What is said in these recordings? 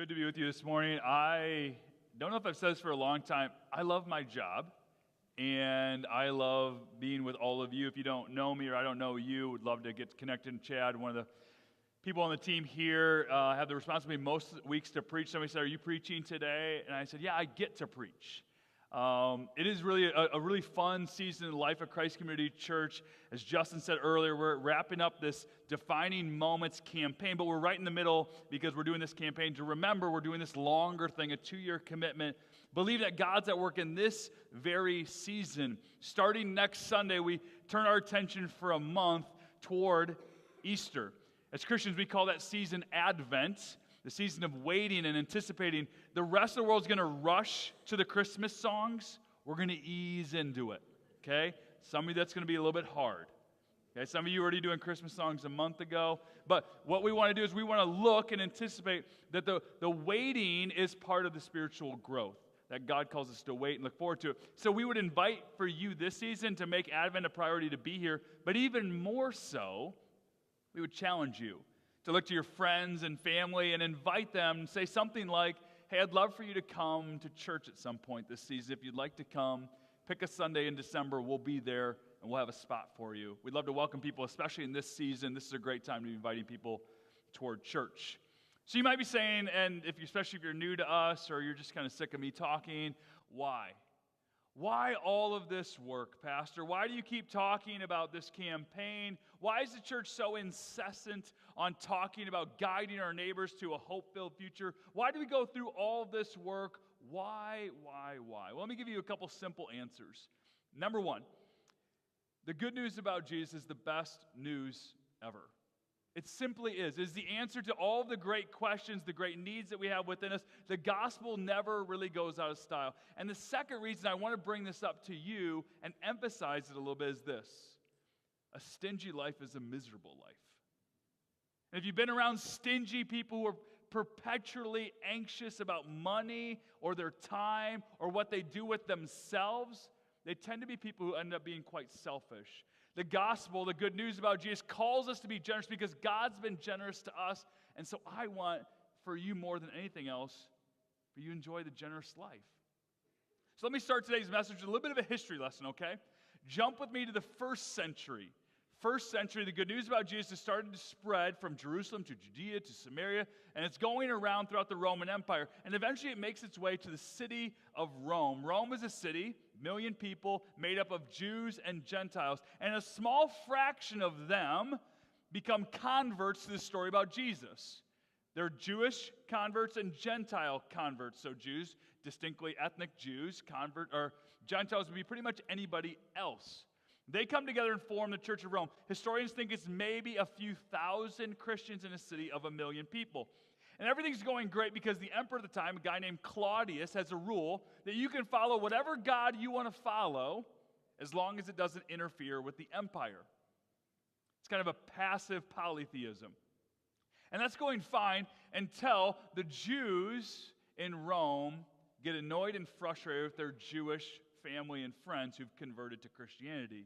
good to be with you this morning. I don't know if I've said this for a long time. I love my job, and I love being with all of you. If you don't know me or I don't know you, would love to get connected and chat. One of the people on the team here have the responsibility most weeks to preach. Somebody said, "Are you preaching today?" And I said, "Yeah, I get to preach." It is really a really fun season in the life of Christ Community Church. As Justin said earlier, we're wrapping up this Defining Moments campaign, but we're right in the middle because we're doing this campaign to remember we're doing this longer thing, a 2-year commitment. Believe that God's at work in this very season. Starting next Sunday, we turn our attention for a month toward Easter. As Christians, we call that season Advent, the season of waiting and anticipating. The rest of the world's going to rush to the Christmas songs. We're going to ease into it, okay? Some of you, that's going to be a little bit hard. Okay, some of you already doing Christmas songs a month ago. But what we want to do is we want to look and anticipate that the waiting is part of the spiritual growth, that God calls us to wait and look forward to it. So we would invite for you this season to make Advent a priority to be here, but even more so, we would challenge you to look to your friends and family and invite them and say something like, "Hey, I'd love for you to come to church at some point this season. If you'd like to come, pick a Sunday in December. We'll be there and we'll have a spot for you." We'd love to welcome people, especially in this season. This is a great time to be inviting people toward church. So you might be saying, and especially if you're new to us or you're just kind of sick of me talking, why? Why all of this work, Pastor? Why do you keep talking about this campaign? Why is the church so incessant on talking about guiding our neighbors to a hope-filled future? Why do we go through all this work? Why? Well, let me give you a couple simple answers. Number one, the good news about Jesus is the best news ever. It simply is. It's the answer to all the great questions, the great needs that we have within us. The gospel never really goes out of style. And the second reason I want to bring this up to you and emphasize it a little bit is this: a stingy life is a miserable life. And if you've been around stingy people who are perpetually anxious about money or their time or what they do with themselves, they tend to be people who end up being quite selfish. The gospel, the good news about Jesus, calls us to be generous because God's been generous to us. And so I want for you more than anything else, for you to enjoy the generous life. So let me start today's message with a little bit of a history lesson, okay? Jump with me to the first century. First century, the good news about Jesus has started to spread from Jerusalem to Judea to Samaria, and it's going around throughout the Roman Empire. And eventually it makes its way to the city of Rome. Rome is a city, 1 million people, made up of Jews and Gentiles. And a small fraction of them become converts to the story about Jesus. They're Jewish converts and Gentile converts. So Jews, distinctly ethnic Jews, Gentiles would be pretty much anybody else. They come together and form the Church of Rome. Historians think it's maybe a few thousand Christians in a city of 1 million people. And everything's going great because the emperor at the time, a guy named Claudius, has a rule that you can follow whatever God you want to follow as long as it doesn't interfere with the empire. It's kind of a passive polytheism. And that's going fine until the Jews in Rome get annoyed and frustrated with their Jewish family and friends who've converted to Christianity.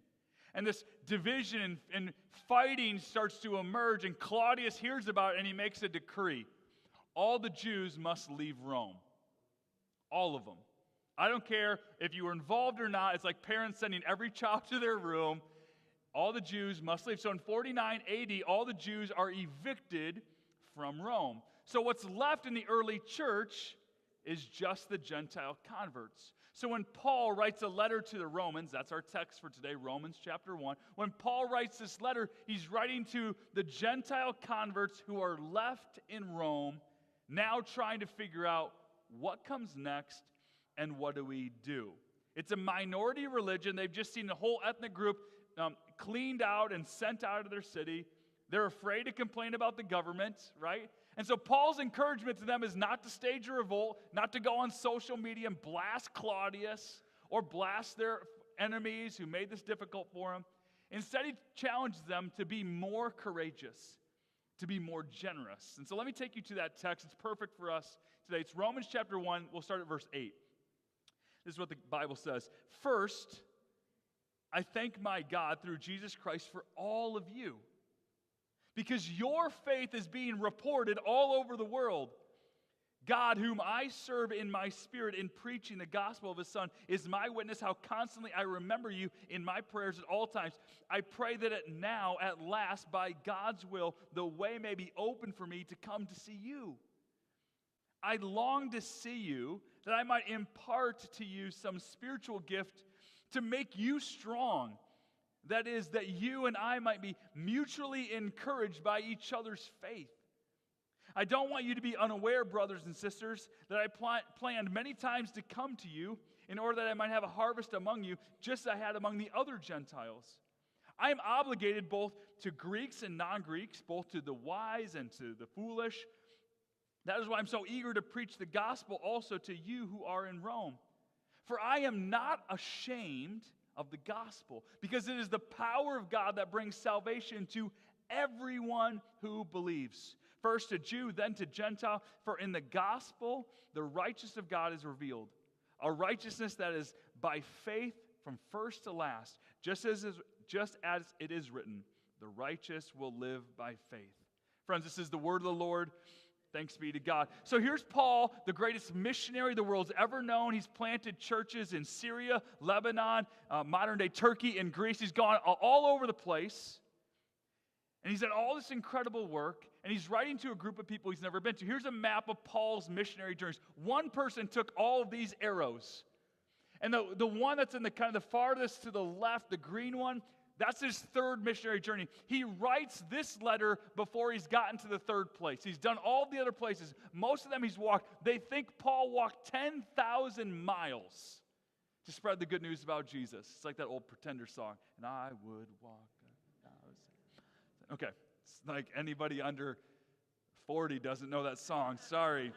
And this division and fighting starts to emerge, and Claudius hears about it, and he makes a decree. All the Jews must leave Rome. All of them. I don't care if you were involved or not. It's like parents sending every child to their room. All the Jews must leave. So in 49 AD, all the Jews are evicted from Rome. So what's left in the early church is just the Gentile converts. So when Paul writes a letter to the Romans, that's our text for today, Romans chapter 1. When Paul writes this letter, he's writing to the Gentile converts who are left in Rome, now trying to figure out what comes next and what do we do. It's a minority religion. They've just seen the whole ethnic group cleaned out and sent out of their city. They're afraid to complain about the government, right? And so Paul's encouragement to them is not to stage a revolt, not to go on social media and blast Claudius or blast their enemies who made this difficult for them. Instead, he challenges them to be more courageous, to be more generous. And so let me take you to that text. It's perfect for us today. It's Romans chapter 1. We'll start at verse 8. This is what the Bible says. "First, I thank my God through Jesus Christ for all of you, because your faith is being reported all over the world. God, whom I serve in my spirit in preaching the gospel of his Son, is my witness how constantly I remember you in my prayers at all times. I pray that now, at last, by God's will, the way may be open for me to come to see you. I long to see you, that I might impart to you some spiritual gift to make you strong. That is, that you and I might be mutually encouraged by each other's faith. I don't want you to be unaware, brothers and sisters, that I planned many times to come to you in order that I might have a harvest among you, just as I had among the other Gentiles. I am obligated both to Greeks and non-Greeks, both to the wise and to the foolish. That is why I'm so eager to preach the gospel also to you who are in Rome. For I am not ashamed of the gospel, because it is the power of God that brings salvation to everyone who believes. First to Jew, then to Gentile. For in the gospel, the righteousness of God is revealed. A righteousness that is by faith from first to last. Just as it is written, the righteous will live by faith. Friends, this is the word of the Lord. Thanks be to God. So here's Paul, the greatest missionary the world's ever known. He's planted churches in Syria, Lebanon, modern-day Turkey, and Greece. He's gone all over the place. And he's done all this incredible work, and he's writing to a group of people he's never been to. Here's a map of Paul's missionary journeys. One person took all of these arrows. And the one that's in the kind of the farthest to the left, the green one, that's his third missionary journey. He writes this letter before he's gotten to the third place. He's done all the other places. Most of them he's walked. They think Paul walked 10,000 miles to spread the good news about Jesus. It's like that old Pretender song. And I would walk 1,000. Okay, it's like anybody under 40 doesn't know that song. Sorry.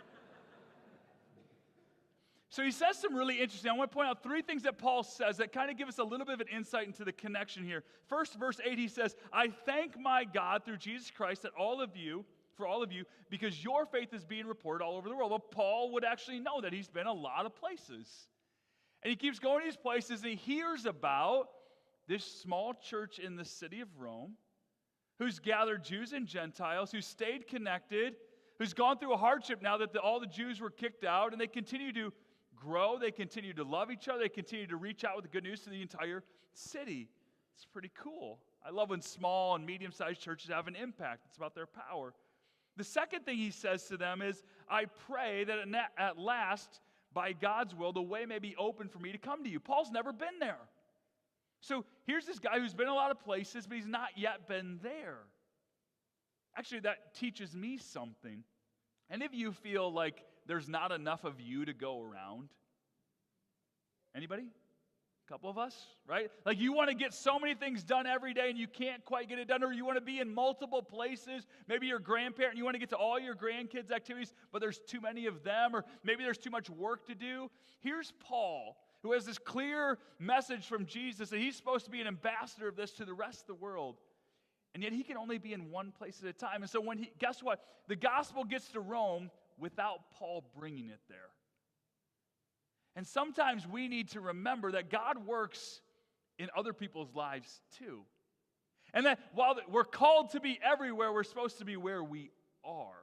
So he says some really interesting. I want to point out three things that Paul says that kind of give us a little bit of an insight into the connection here. First, verse 8, he says, I thank my God through Jesus Christ for all of you, because your faith is being reported all over the world. Well, Paul would actually know that he's been a lot of places. And he keeps going to these places, and he hears about this small church in the city of Rome, who's gathered Jews and Gentiles, who stayed connected, who's gone through a hardship now that all the Jews were kicked out, and they continue to grow, they continue to love each other, they continue to reach out with the good news to the entire city. It's pretty cool. I love when small and medium-sized churches have an impact. It's about their power. The second thing he says to them is, I pray that at last, by God's will, the way may be open for me to come to you. Paul's never been there. So here's this guy who's been a lot of places, but he's not yet been there. Actually, that teaches me something. Any of you feel like there's not enough of you to go around? Anybody? A couple of us, right? Like you want to get so many things done every day and you can't quite get it done, or you want to be in multiple places. Maybe you're a grandparent and you want to get to all your grandkids' activities, but there's too many of them, or maybe there's too much work to do. Here's Paul, who has this clear message from Jesus that he's supposed to be an ambassador of this to the rest of the world. And yet he can only be in one place at a time. And so guess what? The gospel gets to Rome without Paul bringing it there. And sometimes we need to remember that God works in other people's lives too. And that while we're called to be everywhere, we're supposed to be where we are.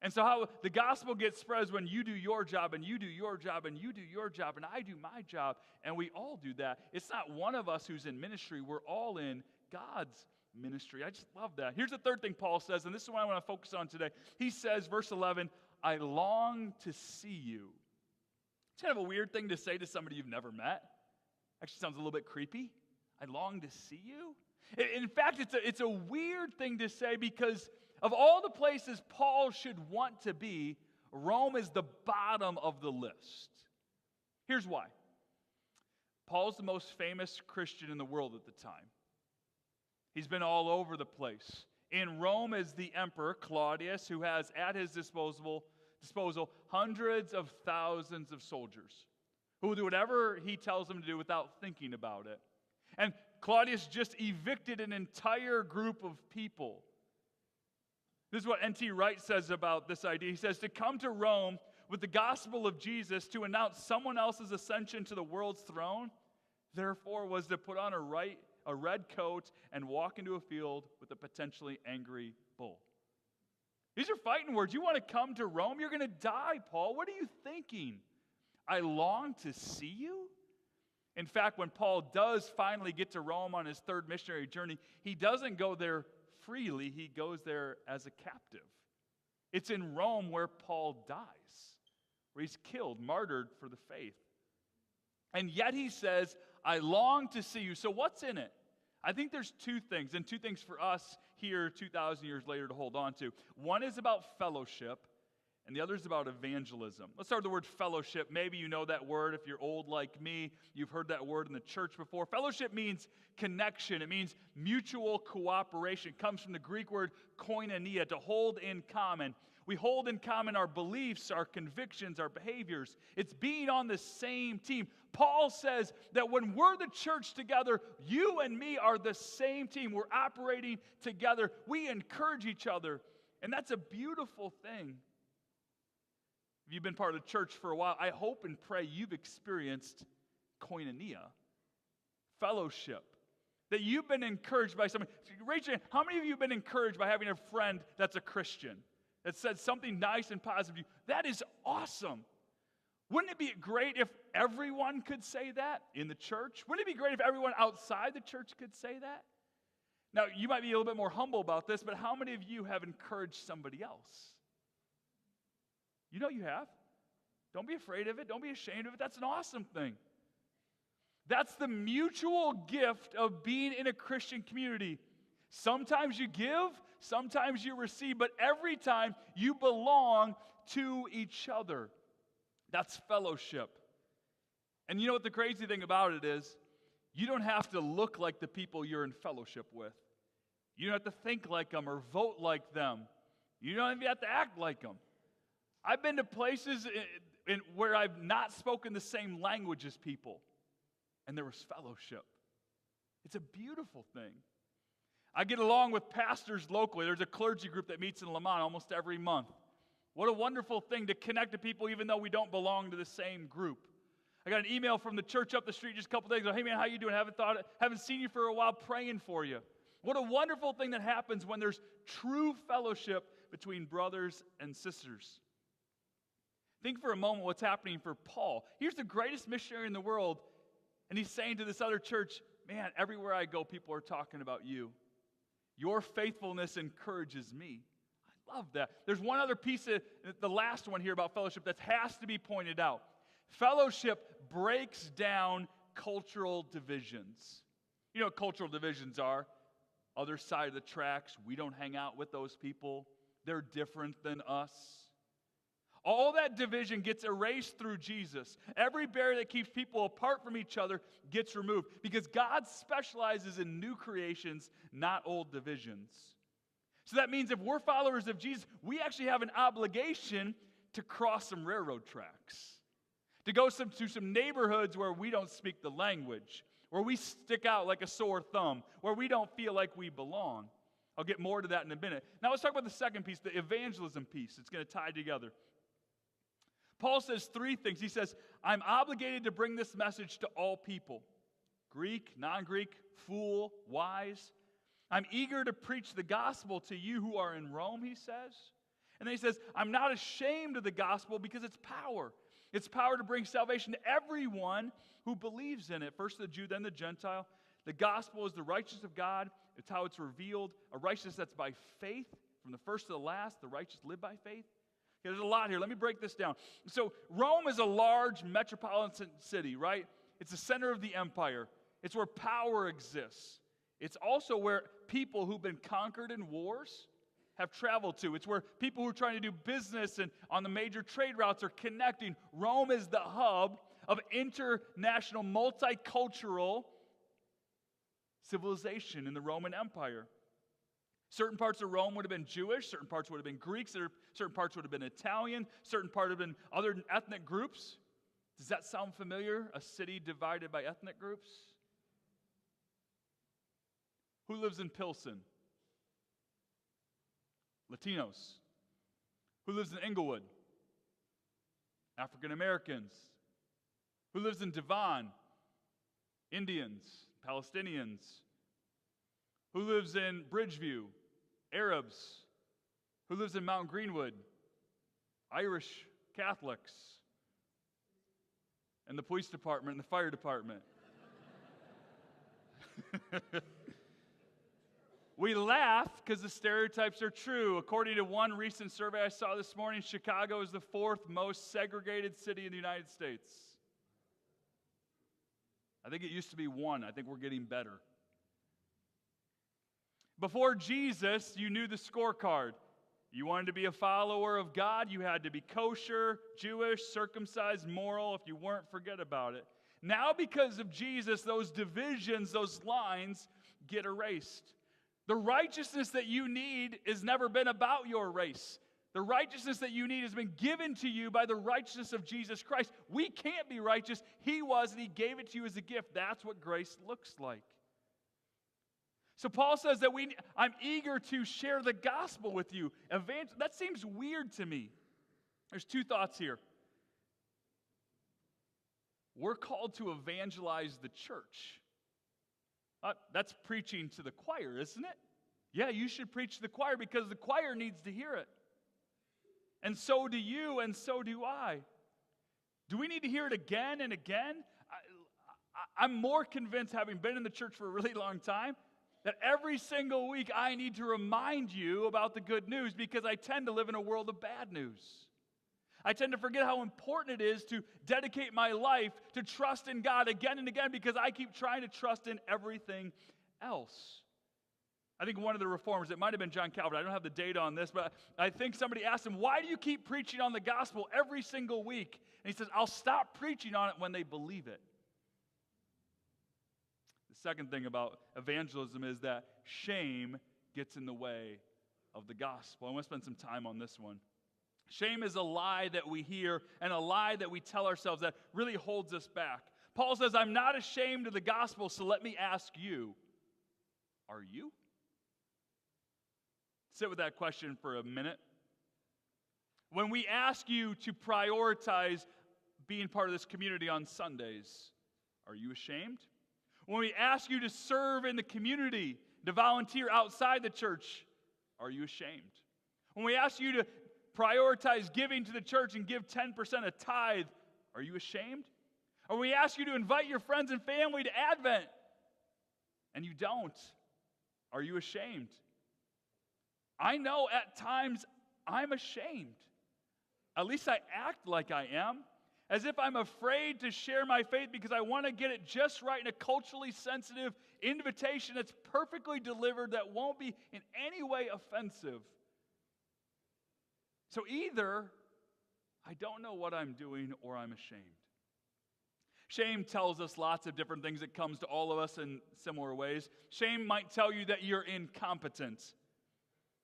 And so how the gospel gets spread is when you do your job, and you do your job, and you do your job, and I do my job, and we all do that. It's not one of us who's in ministry. We're all in God's ministry. I just love that. Here's the third thing Paul says, and this is what I want to focus on today. He says, verse 11, I long to see you. It's kind of a weird thing to say to somebody you've never met. Actually sounds a little bit creepy. I long to see you. In fact, it's a weird thing to say because of all the places Paul should want to be, Rome is the bottom of the list. Here's why. Paul's the most famous Christian in the world at the time. He's been all over the place. In Rome is the emperor, Claudius, who has at his disposal hundreds of thousands of soldiers who will do whatever he tells them to do without thinking about it. And Claudius just evicted an entire group of people. This is what N.T. Wright says about this idea. He says, to come to Rome with the gospel of Jesus to announce someone else's ascension to the world's throne, therefore was to put on a red coat and walk into a field with a potentially angry bull. These are fighting words. You want to come to Rome? You're going to die, Paul. What are you thinking? I long to see you? In fact, when Paul does finally get to Rome on his third missionary journey, he doesn't go there freely. He goes there as a captive. It's in Rome where Paul dies, where he's killed, martyred for the faith. And yet he says, I long to see you. So what's in it? I think there's two things, and two things for us here 2,000 years later to hold on to. One is about fellowship, and the other is about evangelism. Let's start with the word fellowship. Maybe you know that word. If you're old like me, you've heard that word in the church before. Fellowship means connection. It means mutual cooperation. It comes from the Greek word koinonia, to hold in common. We hold in common our beliefs, our convictions, our behaviors. It's being on the same team. Paul says that when we're the church together, you and me are the same team. We're operating together. We encourage each other. And that's a beautiful thing. If you've been part of the church for a while, I hope and pray you've experienced koinonia, fellowship, that you've been encouraged by somebody. Raise your hand. How many of you have been encouraged by having a friend that's a Christian, that said something nice and positive to you? That is awesome. Wouldn't it be great if everyone could say that in the church? Wouldn't it be great if everyone outside the church could say that? Now, you might be a little bit more humble about this, but how many of you have encouraged somebody else? You know you have. Don't be afraid of it. Don't be ashamed of it. That's an awesome thing. That's the mutual gift of being in a Christian community. Sometimes you give, sometimes you receive, but every time you belong to each other. That's fellowship. And you know what the crazy thing about it is? You don't have to look like the people you're in fellowship with. You don't have to think like them or vote like them. You don't even have to act like them. I've been to places where I've not spoken the same language as people, and there was fellowship. It's a beautiful thing. I get along with pastors locally. There's a clergy group that meets in Lamont almost every month. What a wonderful thing to connect to people even though we don't belong to the same group. I got an email from the church up the street just a couple days ago. Hey man, how you doing? Haven't seen you for a while, praying for you. What a wonderful thing that happens when there's true fellowship between brothers and sisters. Think for a moment what's happening for Paul. Here's the greatest missionary in the world, and he's saying to this other church, man, everywhere I go, people are talking about you. Your faithfulness encourages me. I love that. There's one other piece of the last one here about fellowship that has to be pointed out. Fellowship breaks down cultural divisions. You know what cultural divisions are? Other side of the tracks. We don't hang out with those people. They're different than us. All that division gets erased through Jesus. Every barrier that keeps people apart from each other gets removed because God specializes in new creations, not old divisions. So that means if we're followers of Jesus, we actually have an obligation to cross some railroad tracks, to go to some neighborhoods where we don't speak the language, where we stick out like a sore thumb, where we don't feel like we belong. I'll get more to that in a minute. Now let's talk about the second piece, the evangelism piece. It's going to tie together. Paul says three things. He says, I'm obligated to bring this message to all people. Greek, non-Greek, fool, wise. I'm eager to preach the gospel to you who are in Rome, he says. And then he says, I'm not ashamed of the gospel because it's power. It's power to bring salvation to everyone who believes in it. First the Jew, then the Gentile. The gospel is the righteousness of God. It's how it's revealed. A righteousness that's by faith. From the first to the last, the righteous live by faith. Okay, there's a lot here. Let me break this down. So Rome is a large metropolitan city, right? It's the center of the empire. It's where power exists. It's also where people who've been conquered in wars have traveled to. It's where people who are trying to do business and on the major trade routes are connecting. Rome is the hub of international, multicultural civilization in the Roman Empire. Certain parts of Rome would have been Jewish, certain parts would have been Greek, certain parts would have been Italian, certain parts would have been other ethnic groups. Does that sound familiar? A city divided by ethnic groups? Who lives in Pilsen? Latinos. Who lives in Inglewood? African Americans. Who lives in Devon? Indians, Palestinians. Who lives in Bridgeview? Arabs. Who lives in Mount Greenwood? Irish Catholics. And the police department and the fire department. We laugh because the stereotypes are true. According to one recent survey I saw this morning, Chicago is the 4th most segregated city in the United States. I think it used to be 1. I think we're getting better. Before Jesus, you knew the scorecard. You wanted to be a follower of God, you had to be kosher, Jewish, circumcised, moral. If you weren't, forget about it. Now, because of Jesus, those divisions, those lines get erased. The righteousness that you need has never been about your race. The righteousness that you need has been given to you by the righteousness of Jesus Christ. We can't be righteous. He was, and He gave it to you as a gift. That's what grace looks like. So Paul says that I'm eager to share the gospel with you. That seems weird to me. There's 2 thoughts here. We're called to evangelize the church. That's preaching to the choir, isn't it? Yeah, you should preach to the choir because the choir needs to hear it. And so do you, and so do I. Do we need to hear it again and again? I'm more convinced, having been in the church for a really long time, that every single week I need to remind you about the good news because I tend to live in a world of bad news. I tend to forget how important it is to dedicate my life to trust in God again and again because I keep trying to trust in everything else. I think one of the reformers, it might have been John Calvin, I don't have the data on this, but I think somebody asked him, why do you keep preaching on the gospel every single week? And he says, I'll stop preaching on it when they believe it. The second thing about evangelism is that shame gets in the way of the gospel. I want to spend some time on this one. Shame is a lie that we hear and a lie that we tell ourselves that really holds us back. Paul says, I'm not ashamed of the gospel, so let me ask you, are you? Sit with that question for a minute. When we ask you to prioritize being part of this community on Sundays, are you ashamed? When we ask you to serve in the community, to volunteer outside the church, are you ashamed? When we ask you to prioritize giving to the church and give 10% a tithe, are you ashamed? Or we ask you to invite your friends and family to Advent, and you don't, are you ashamed? I know at times I'm ashamed. At least I act like I am, as if I'm afraid to share my faith because I want to get it just right in a culturally sensitive invitation that's perfectly delivered that won't be in any way offensive. So either I don't know what I'm doing or I'm ashamed. Shame tells us lots of different things. It comes to all of us in similar ways. Shame might tell you that you're incompetent.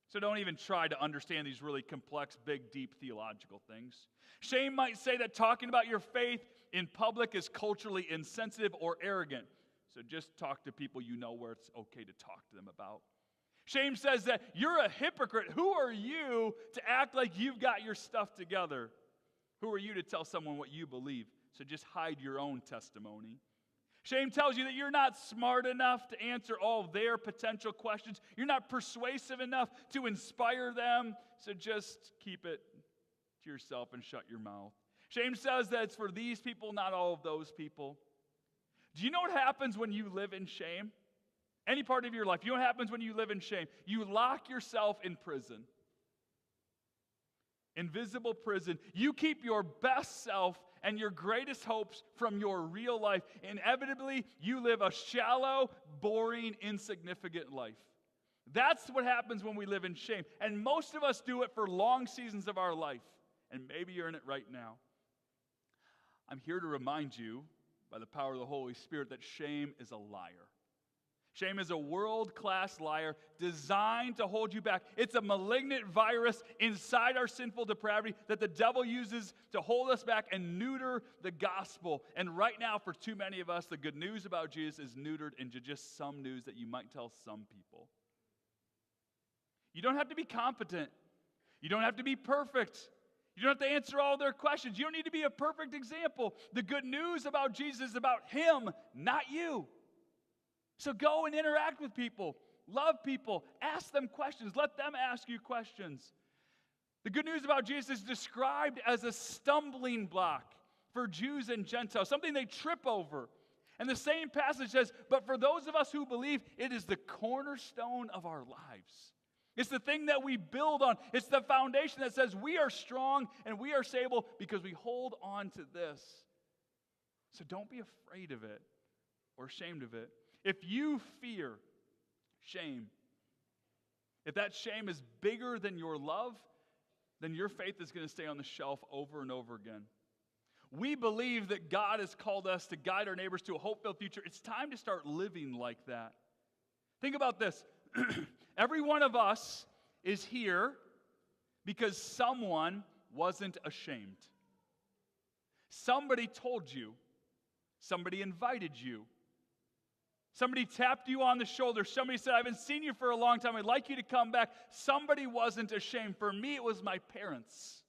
So don't even try to understand these really complex, big, deep theological things. Shame might say that talking about your faith in public is culturally insensitive or arrogant. So just talk to people you know where it's okay to talk to them about. Shame says that you're a hypocrite. Who are you to act like you've got your stuff together? Who are you to tell someone what you believe? So just hide your own testimony. Shame tells you that you're not smart enough to answer all of their potential questions. You're not persuasive enough to inspire them. So just keep it to yourself and shut your mouth. Shame says that it's for these people, not all of those people. Do you know what happens when you live in shame? Any part of your life. You know what happens when you live in shame? You lock yourself in prison. Invisible prison. You keep your best self and your greatest hopes from your real life. Inevitably, you live a shallow, boring, insignificant life. That's what happens when we live in shame. And most of us do it for long seasons of our life. And maybe you're in it right now. I'm here to remind you, by the power of the Holy Spirit, that shame is a liar. Shame is a world-class liar designed to hold you back. It's a malignant virus inside our sinful depravity that the devil uses to hold us back and neuter the gospel. And right now, for too many of us, the good news about Jesus is neutered into just some news that you might tell some people. You don't have to be competent. You don't have to be perfect. You don't have to answer all their questions. You don't need to be a perfect example. The good news about Jesus is about Him, not you. So go and interact with people, love people, ask them questions, let them ask you questions. The good news about Jesus is described as a stumbling block for Jews and Gentiles, something they trip over. And the same passage says, but for those of us who believe, it is the cornerstone of our lives. It's the thing that we build on. It's the foundation that says we are strong and we are stable because we hold on to this. So don't be afraid of it or ashamed of it. If you fear shame, if that shame is bigger than your love, then your faith is going to stay on the shelf over and over again. We believe that God has called us to guide our neighbors to a hope-filled future. It's time to start living like that. Think about this. Every one of us is here because someone wasn't ashamed. Somebody told you. Somebody invited you. Somebody tapped you on the shoulder. Somebody said, I haven't seen you for a long time. I'd like you to come back. Somebody wasn't ashamed. For me, it was my parents.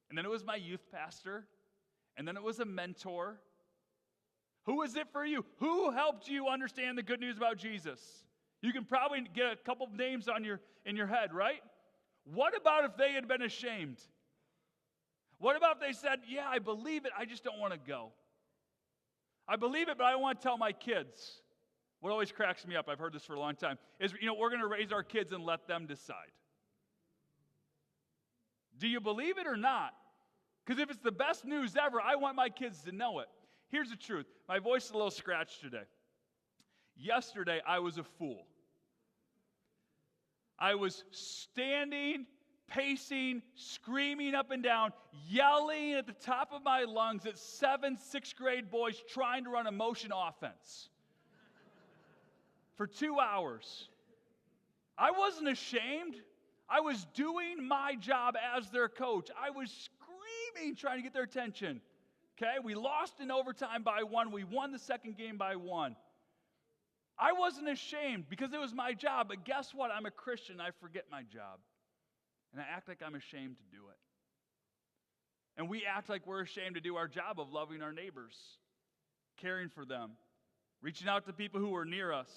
And then it was my youth pastor. And then it was a mentor. Who was it for you? Who helped you understand the good news about Jesus? You can probably get a couple of names in your head, right? What about if they had been ashamed? What about if they said, yeah, I believe it, I just don't want to go. I believe it, but I don't want to tell my kids. What always cracks me up, I've heard this for a long time, is, we're going to raise our kids and let them decide. Do you believe it or not? Because if it's the best news ever, I want my kids to know it. Here's the truth. My voice is a little scratched today. Yesterday, I was a fool. I was standing, pacing, screaming up and down, yelling at the top of my lungs at 7 6th-grade boys trying to run a motion offense for 2 hours. I wasn't ashamed. I was doing my job as their coach. I was screaming, trying to get their attention. Okay, we lost in overtime by 1. We won the second game by 1. I wasn't ashamed because it was my job, but guess what? I'm a Christian. I forget my job. And I act like I'm ashamed to do it. And we act like we're ashamed to do our job of loving our neighbors, caring for them, reaching out to people who are near us.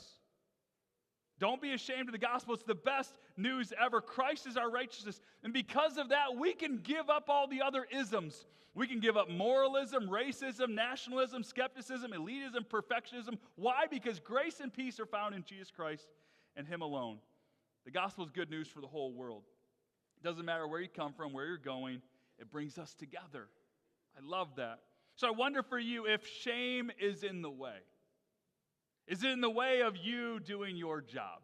Don't be ashamed of the gospel. It's the best news ever. Christ is our righteousness. And because of that, we can give up all the other isms. We can give up moralism, racism, nationalism, skepticism, elitism, perfectionism. Why? Because grace and peace are found in Jesus Christ and Him alone. The gospel is good news for the whole world. It doesn't matter where you come from, where you're going. It brings us together. I love that. So I wonder for you if shame is in the way. Is it in the way of you doing your job?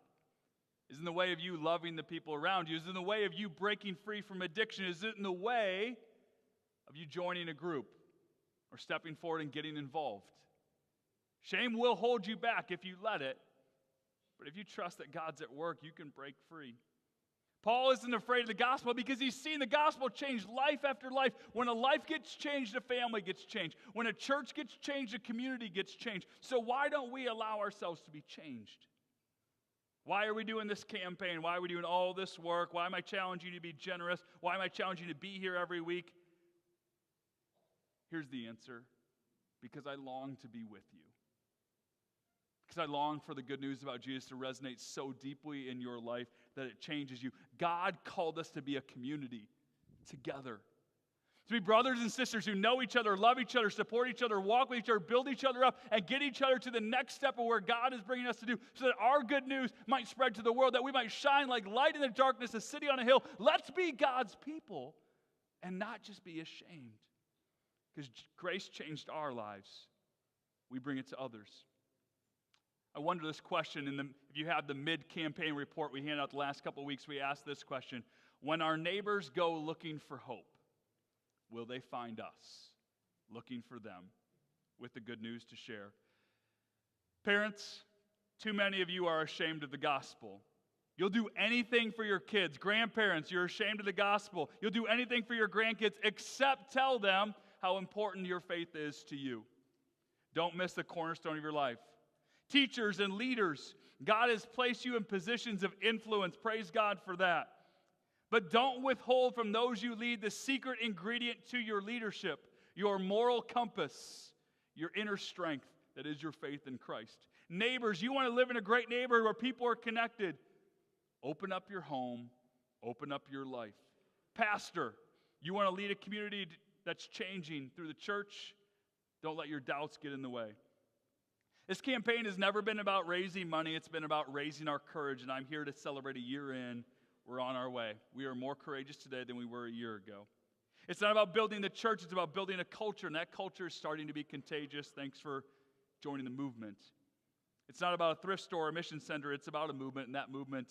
Is it in the way of you loving the people around you? Is it in the way of you breaking free from addiction? Is it in the way of you joining a group or stepping forward and getting involved? Shame will hold you back if you let it, but if you trust that God's at work, you can break free. Paul isn't afraid of the gospel because he's seen the gospel change life after life. When a life gets changed, a family gets changed. When a church gets changed, a community gets changed. So why don't we allow ourselves to be changed? Why are we doing this campaign? Why are we doing all this work? Why am I challenging you to be generous? Why am I challenging you to be here every week? Here's the answer. Because I long to be with you. Because I long for the good news about Jesus to resonate so deeply in your life that it changes you. God called us to be a community together. To be brothers and sisters who know each other, love each other, support each other, walk with each other, build each other up, and get each other to the next step of where God is bringing us to do so that our good news might spread to the world, that we might shine like light in the darkness, a city on a hill. Let's be God's people and not just be ashamed. Because grace changed our lives. We bring it to others. I wonder this question, if you have the mid-campaign report we handed out the last couple of weeks, we asked this question. When our neighbors go looking for hope, will they find us looking for them with the good news to share? Parents, too many of you are ashamed of the gospel. You'll do anything for your kids. Grandparents, you're ashamed of the gospel. You'll do anything for your grandkids except tell them how important your faith is to you. Don't miss the cornerstone of your life. Teachers and leaders, God has placed you in positions of influence. Praise God for that. But don't withhold from those you lead the secret ingredient to your leadership, your moral compass, your inner strength that is your faith in Christ. Neighbors, you want to live in a great neighborhood where people are connected. Open up your home. Open up your life. Pastor, you want to lead a community that's changing through the church? Don't let your doubts get in the way. This campaign has never been about raising money. It's been about raising our courage, and I'm here to celebrate a year in. We're on our way. We are more courageous today than we were a year ago. It's not about building the church. It's about building a culture, and that culture is starting to be contagious. Thanks for joining the movement. It's not about a thrift store or a mission center. It's about a movement, and that movement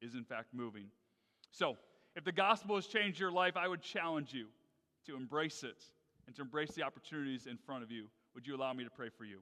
is, in fact, moving. So, if the gospel has changed your life, I would challenge you to embrace it and to embrace the opportunities in front of you. Would you allow me to pray for you?